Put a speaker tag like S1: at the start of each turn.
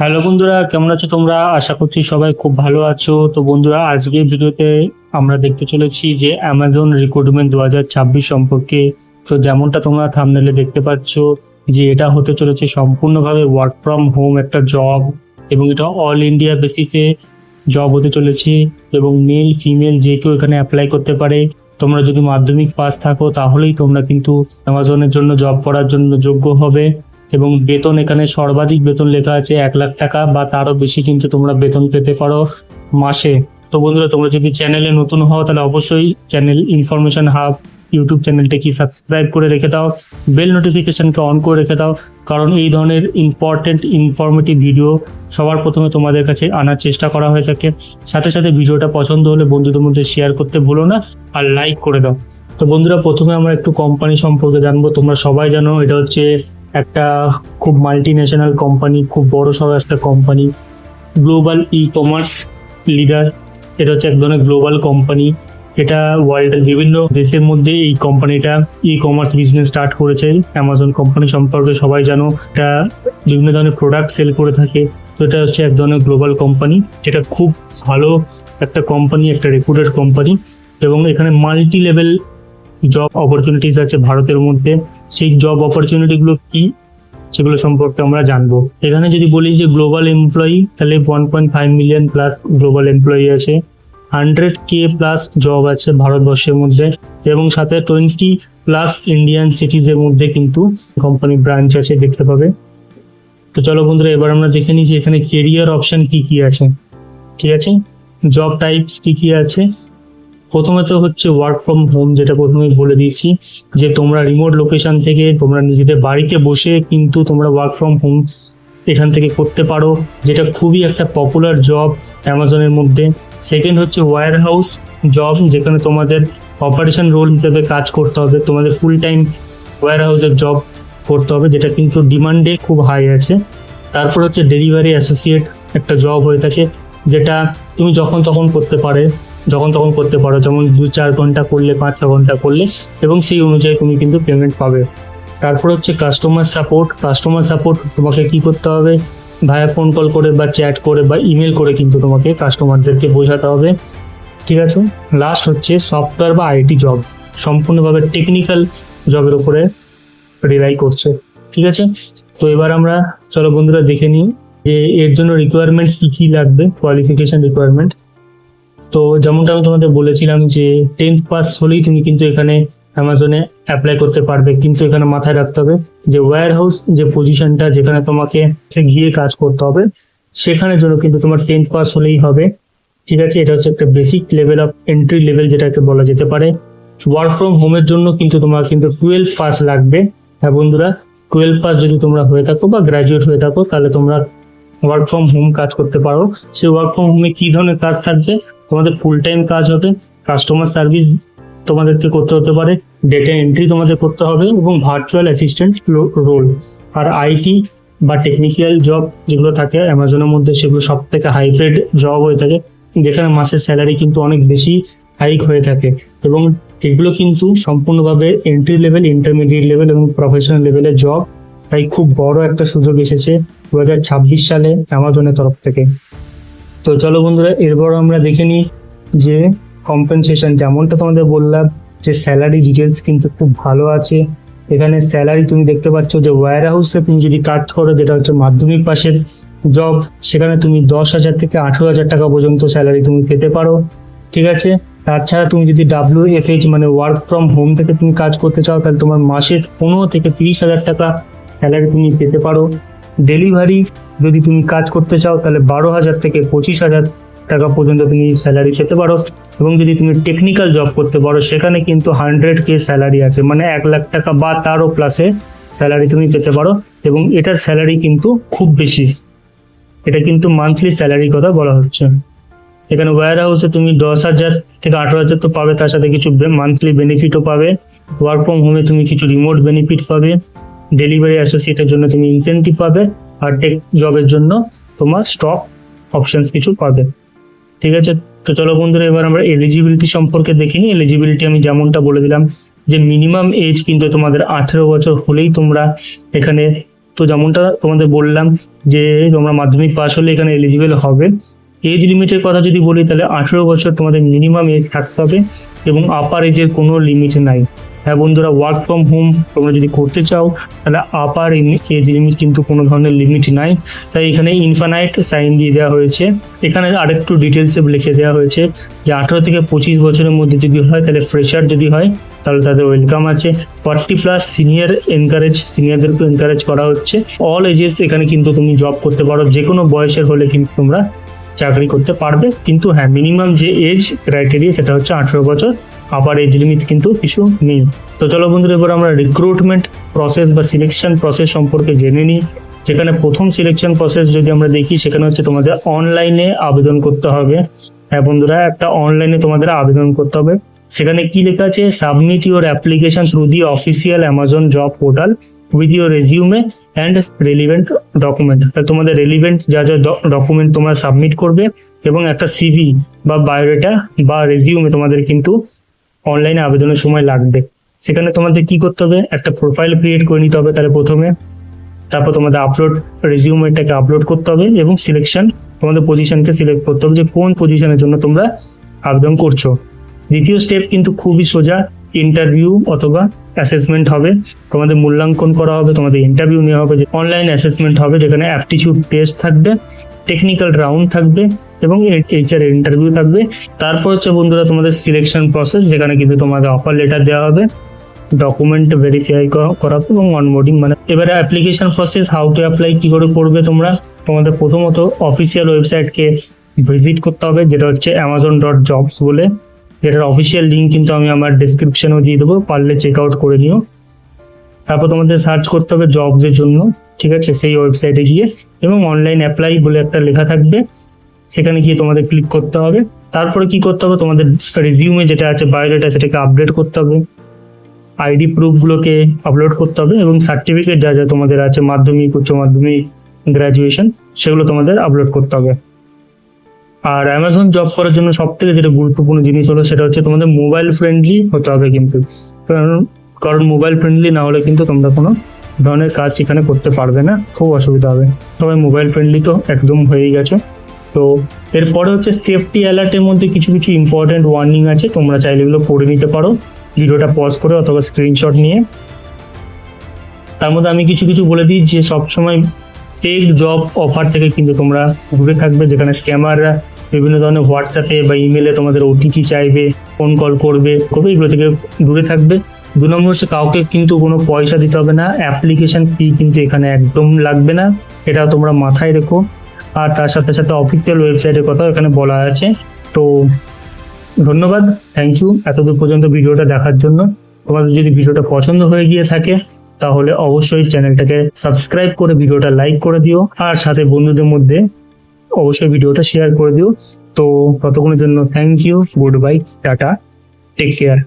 S1: Hello বন্ধুরা, কেমন আছো তোমরা? আশা করছি সবাই খুব ভালো আছো। তো বন্ধুরা, আজকের ভিডিওতে আমরা দেখতে চলেছি যে অ্যামাজন রিক্রুটমেন্ট 2026 সম্পর্কে। তো যেমনটা তোমরা থাম্বনেলে দেখতে পাচ্ছ যে এটা হতে চলেছে সম্পূর্ণভাবে ওয়ার্ক ফ্রম হোম একটা জব, এবং এটা অল ইন্ডিয়া বেসিসে জব হতে চলেছে, এবং মেল ফিমেল যে কেউ এখানে অ্যাপ্লাই করতে পারে। তোমরা যদি মাধ্যমিক পাস থাকো তাহলেই তোমরা কিন্তু অ্যামাজনের জন্য জব করার জন্য যোগ্য হবে। এবং বেতন এখানে সর্বাধিক বেতন লেখা আছে 1 লাখ টাকা বা তারও বেশি কিন্তু তোমরা বেতন পেতে পারো মাসে। তো বন্ধুরা, তোমরা যদি চ্যানেলে নতুন হও তাহলে অবশ্যই চ্যানেল ইনফরমেশন হাব ইউটিউব চ্যানেলটাকে সাবস্ক্রাইব করে রেখে দাও, বেল নোটিফিকেশনকে অন করে রেখে দাও, কারণ এই ধরনের ইম্পর্টেন্ট ইনফরমেটিভ ভিডিও সবার প্রথমে তোমাদের কাছে আনার চেষ্টা করা হয়ে থাকে। সাথে সাথে ভিডিওটা পছন্দ হলে বন্ধুদের মধ্যে শেয়ার করতে ভুলো না, আর লাইক করে দাও। তো বন্ধুরা, প্রথমে আমরা একটু কোম্পানি সম্পর্কে জানবো। তোমরা সবাই জানো এটা হচ্ছে একটা খুব মাল্টি ন্যাশনাল কোম্পানি, খুব বড় সড়ো একটা company, global e commerce leader. এটা হচ্ছে এক ধরনের গ্লোবাল কোম্পানি। এটা ওয়ার্ল্ডের বিভিন্ন দেশের মধ্যে এই কোম্পানিটা ই কমার্স বিজনেস স্টার্ট করেছে। অ্যামাজন কোম্পানি সম্পর্কে সবাই জানো, এটা বিভিন্ন ধরনের প্রোডাক্ট সেল করে থাকে। তো এটা হচ্ছে এক ধরনের গ্লোবাল কোম্পানি, যেটা খুব ভালো একটা কোম্পানি, একটা রেপুটেড কোম্পানি। এবং এখানে মাল্টি লেভেল জব অপরচুনিটিস আছে ভারতের মধ্যে। সেই জব অপরচুনিটিগুলো কি, সেগুলো সম্পর্কে আমরা জানবো। এখানে যদি বলি যে গ্লোবাল এমপ্লয়ি, তাহলে 1.5 মিলিয়ন প্লাস গ্লোবাল এমপ্লয়ি আছে, 100K প্লাস জব আছে ভারতবর্ষের মধ্যে, এবং সাথে 20+ ইন্ডিয়ান সিটিজের মধ্যে কিন্তু কোম্পানি ব্রাঞ্চ আছে, দেখতে পাবে। তো চলো বন্ধুরা, এবার আমরা দেখে নিই যে এখানে কেরিয়ার অপশন কি কি আছে। ঠিক আছে, জব টাইপস কি কি আছে। প্রথমে তো হচ্ছে ওয়ার্ক ফ্রম হোম, যেটা প্রথমে বলে দিয়েছি যে তোমরা রিমোট লোকেশন থেকে তোমরা নিজেদের বাড়িতে বসে কিন্তু তোমরা ওয়ার্ক ফ্রম হোম এখান থেকে করতে পারো, যেটা খুবই একটা পপুলার জব অ্যামাজনের মধ্যে। সেকেন্ড হচ্ছে ওয়্যার হাউস জব, যেখানে তোমাদের অপারেশন রোল হিসেবে কাজ করতে হবে, তোমাদের ফুল টাইম ওয়্যার হাউসের জব করতে হবে, যেটা কিন্তু ডিমান্ডে খুব হাই আছে। তারপর হচ্ছে ডেলিভারি অ্যাসোসিয়েট একটা জব হয়ে থাকে, যেটা তুমি যখন তখন করতে পারো, যেমন 2-4 ঘন্টা করলে, 5-6 ঘন্টা করলে, এবং সেই অনুযায়ী তুমি কিন্তু পেমেন্ট পাবে। তারপর হচ্ছে কাস্টমার সাপোর্ট তোমাকে কি করতে হবে, ভায়া ফোন কল করে বা চ্যাট করে বা ইমেল করে কিন্তু তোমাকে কাস্টমারদেরকে বোঝাতে হবে। ঠিক আছে, লাস্ট হচ্ছে সফটওয়্যার বা আইটি জব, সম্পূর্ণভাবে টেকনিক্যাল জবের উপরে রিলাই করছে। ঠিক আছে, তো এবার আমরা চলো বন্ধুরা দেখে নিই যে এর জন্য রিকোয়ারমেন্ট কি কি লাগবে, কোয়ালিফিকেশন রিকোয়ারমেন্ট। তো যেমনটা আমি তোমাদের বলেছিলাম যে 10th পাস হলেই তুমি কিন্তু এখানে অ্যামাজনে অ্যাপ্লাই করতে পারবে, কিন্তু এখানে মাথায় রাখতে হবে যে ওয়্যার হাউস যে পজিশনটা, যেখানে তোমাকে গিয়ে কাজ করতে হবে, সেখানের জন্য কিন্তু তোমার 10th পাস হলেই হবে। ঠিক আছে, এটা হচ্ছে একটা basic level of entry level, যেটাকে বলা যেতে পারে। ওয়ার্ক ফ্রম হোমের জন্য কিন্তু তোমার কিন্তু 12 পাস লাগবে। হ্যাঁ বন্ধুরা, 12 পাস যদি তোমরা হয়ে থাকো বা গ্রাজুয়েট হয়ে থাকো, তাহলে তোমরা ওয়ার্ক ফ্রম হোম কাজ করতে পারো। সেই ওয়ার্ক ফ্রম হোমে কি ধরনের কাজ থাকবে, তোমাদের ফুল টাইম কাজ হবে, কাস্টমার সার্ভিস তোমাদেরকে করতে হতে পারে, ডেটা এন্ট্রি তোমাদের করতে হবে, এবং ভার্চুয়াল অ্যাসিস্ট্যান্ট রোল। আর আইটি বা টেকনিক্যাল জব যেগুলো থাকে অ্যামাজনের মধ্যে, সেগুলো সব থেকে হাইব্রিড জব হয়ে থাকে, যেখানে মাসের স্যালারি কিন্তু অনেক বেশি হাইক হয়ে থাকে। এবং এগুলো কিন্তু সম্পূর্ণভাবে এন্ট্রি লেভেল, ইন্টারমিডিয়েট লেভেল এবং প্রফেশনাল লেভেলের জব। তাই খুব বড় একটা সুযোগ এসেছে 2026 সালে অ্যামাজনের তরফ থেকে। তো চলো বন্ধুরা, এরপর আমরা দেখে নিই যে কম্পেনসেশন। যেমনটা তোমাদের বললাম যে স্যালারি ডিটেলস কিন্তু খুব ভালো আছে। এখানে স্যালারি তুমি দেখতে পাচ্ছ যে ওয়্যার হাউসে তুমি যদি কাজ করো, যেটা হচ্ছে মাধ্যমিক পাশের জব, সেখানে তুমি 10,000 থেকে 18,000 টাকা পর্যন্ত স্যালারি তুমি পেতে পারো। ঠিক আছে, তাছাড়া তুমি যদি WFH মানে ওয়ার্ক ফ্রম হোম থেকে তুমি কাজ করতে চাও, তাহলে তোমার মাসে 15 থেকে 30,000 টাকা স্যালারি তুমি পেতে পারো। ডেলিভারি যদি তুমি কাজ করতে চাও, তাহলে 12,000 থেকে 25,000 টাকা পর্যন্ত তুমি স্যালারি পেতে পারো। এবং যদি তুমি টেকনিক্যাল জব করতে পারো, সেখানে কিন্তু 100K স্যালারি আছে, মানে 1 লাখ টাকা বা তারও প্লাসে স্যালারি তুমি পেতে পারো। এবং এটার স্যালারি কিন্তু খুব বেশি, এটা কিন্তু মান্থলি স্যালারির কথা বলা হচ্ছে। এখানে ওয়্যার হাউসে তুমি 10,000 থেকে 18,000 তো পাবে, তার সাথে কিছু মান্থলি বেনিফিটও পাবে। ওয়ার্ক ফ্রম হোমে তুমি কিছু রিমোট বেনিফিট পাবে, ডেলিভারি অ্যাসোসিয়েটের জন্য তুমি ইনসেন্টিভ পাবে, আর টেক জবের জন্য তোমার স্টক অপশনস কিছু পাবে। ঠিক আছে, তো চলো বন্ধুরা, এবার আমরা এলিজিবিলিটি সম্পর্কে দেখে নিই। এলিজিবিলিটি আমি যেমনটা বলে দিলাম যে মিনিমাম এজ কিন্তু তোমাদের 18 বছর হলেই তোমরা এখানে তো যেমনটা তোমাদের বললাম যে তোমরা মাধ্যমিক পাস হলে এখানে এলিজিবল হবে। এজ লিমিটের কথা যদি বলি তাহলে 18 বছর তোমাদের মিনিমাম এজ থাকতে হবে এবং আপার এজের কোনো লিমিট নাই। হ্যাঁ বন্ধুরা, ওয়ার্ক ফ্রম হোম তোমরা যদি করতে চাও তাহলে আপার এজ লিমিট কিন্তু কোনো ধরনের লিমিট নাই, তাই এখানে ইনফানাইট সাইন দিয়ে দেওয়া হয়েছে। এখানে আরেকটু ডিটেলসে লিখে দেওয়া হয়েছে যে 18 থেকে 25 বছরের মধ্যে যদি হয় তাহলে ফ্রেশার যদি হয় তাহলে তাদের ওয়েলকাম আছে। 40+ সিনিয়রদেরকে এনকারেজ করা হচ্ছে। অল এজেস এখানে কিন্তু তুমি জব করতে পারো, যে কোনো বয়সের হলে কিন্তু তোমরা চাকরি করতে পারবে, কিন্তু হ্যাঁ মিনিমাম যে এজ ক্রাইটেরিয়া সেটা হচ্ছে 18 বছর, আপার এজ লিমিট কিন্তু কিছু নেই। তো চলো বন্ধুরা, এবার আমরা রিক্রুটমেন্ট প্রসেস বা সিলেকশন প্রসেস সম্পর্কে জেনে নিই। যেখানে প্রথম সিলেকশন প্রসেস যদি আমরা দেখি সেখানে হচ্ছে তোমাদের অনলাইনে আবেদন করতে হবে। হ্যাঁ বন্ধুরা, একটা অনলাইনে তোমাদের আবেদন করতে হবে। সেখানে কি লেখা আছে, submit your application through the official Amazon job portal with your resume and relevant document. তোমাদের রেলিভেন্ট যা যা ডকুমেন্ট তোমরা সাবমিট করবে এবং একটা সিভি বা বায়োডাটা বা রেজিউমে তোমাদের কিন্তু অনলাইনে আবেদনের সময় লাগবে। সেখানে তোমাদের কি করতে হবে, একটা প্রোফাইল ক্রিয়েট করে নিতে হবে তাহলে প্রথমে, তারপর তোমাদের রেজিউমেটাকে আপলোড করতে হবে এবং সিলেকশন তোমাদের পজিশনকে সিলেক্ট করতে হবে যে কোন পজিশনের জন্য তোমরা আবেদন করছো। দ্বিতীয় স্টেপ কিন্তু খুবই সোজা, ইন্টারভিউ অথবা অ্যাসেসমেন্ট হবে। তোমাদের মূল্যাঙ্কন করা হবে, তোমাদের ইন্টারভিউ নেওয়া হবে, অনলাইন অ্যাসেসমেন্ট হবে যেখানে অ্যাপটিটিউড টেস্ট থাকবে, টেকনিক্যাল রাউন্ড থাকবে এবং HR ইন্টারভিউ থাকবে। তারপর হচ্ছে বন্ধুরা তোমাদের সিলেকশন প্রসেস, যেখানে কিন্তু তোমাদের অফার লেটার দেওয়া হবে, ডকুমেন্ট ভেরিফাই করা হবে এবং অনবোর্ডিং। মানে এবারে application process, how to apply কি করে করবে তোমরা, তোমাদের প্রথমত অফিসিয়াল ওয়েবসাইটকে ভিজিট করতে হবে, যেটা হচ্ছে amazon.jobs বলে, যেটার অফিসিয়াল লিঙ্ক কিন্তু আমি আমার ডেসক্রিপশনেও দিয়ে দেবো, পারলে চেক আউট করে নিও। তারপর তোমাদের সার্চ করতে হবে জবসের জন্য, ঠিক আছে, সেই ওয়েবসাইটে গিয়ে, এবং অনলাইন অ্যাপ্লাই বলে একটা লেখা থাকবে, সেখানে গিয়ে তোমাদের ক্লিক করতে হবে। তারপরে কি করতে হবে, তোমাদের রেজিউমে যেটা আছে বায়োডাটা সেটাকে আপডেট করতে হবে, আইডি প্রুফগুলোকে আপলোড করতে হবে এবং সার্টিফিকেট যা যা তোমাদের আছে, মাধ্যমিক, উচ্চ মাধ্যমিক, গ্র্যাজুয়েশন, সেগুলো তোমাদের আপলোড করতে হবে। আর অ্যামাজন জব করার জন্য সব থেকে যেটা গুরুত্বপূর্ণ জিনিস হলো সেটা হচ্ছে তোমাদের মোবাইল ফ্রেন্ডলি হতে হবে কিন্তু, কারণ মোবাইল ফ্রেন্ডলি না হলে কিন্তু তোমরা কোনো ধরনের কাজ এখানে করতে পারবে না, খুব অসুবিধা হবে। সবাই মোবাইল ফ্রেন্ডলি তো একদম হয়েই গেছে। তো এরপরে হচ্ছে সেফটি অ্যালার্টের মধ্যে কিছু কিছু ইম্পর্টেন্ট ওয়ার্নিং আছে, তোমরা চাইলে এগুলো পড়ে নিতে পারো ভিডিওটা পজ করে অথবা স্ক্রিনশট নিয়ে। তার মধ্যে আমি কিছু কিছু বলে দিই যে সবসময় ফেক জব অফার থেকে কিন্তু তোমরা দূরে থাকবে, যেখানে স্ক্যামাররা বিভিন্ন ধরনের হোয়াটসঅ্যাপে বা ইমেলে তোমাদের OTP চাইবে, ফোন কল করবে, এগুলো থেকে দূরে থাকবে। 2 নম্বর হচ্ছে কাউকে কিন্তু কোনো পয়সা দিতে হবে না, অ্যাপ্লিকেশন ফি কিন্তু এখানে একদম লাগবে না, এটা তোমরা মাথায় রেখো। আর তার সাথে সাথে অফিসিয়াল ওয়েবসাইটের কথা এখানে বলা আছে। তো ধন্যবাদ, থ্যাংক ইউ এতদূর পর্যন্ত ভিডিওটা দেখার জন্য। তোমাদের যদি ভিডিওটা পছন্দ হয়ে গিয়ে থাকে তাহলে অবশ্যই চ্যানেলটাকে সাবস্ক্রাইব করে ভিডিওটা লাইক করে দিও, আর সাথে বন্ধুদের মধ্যে অবশ্যই ভিডিওটা শেয়ার করে দিও। তো ততক্ষণের জন্য thank you, goodbye, tata, take care.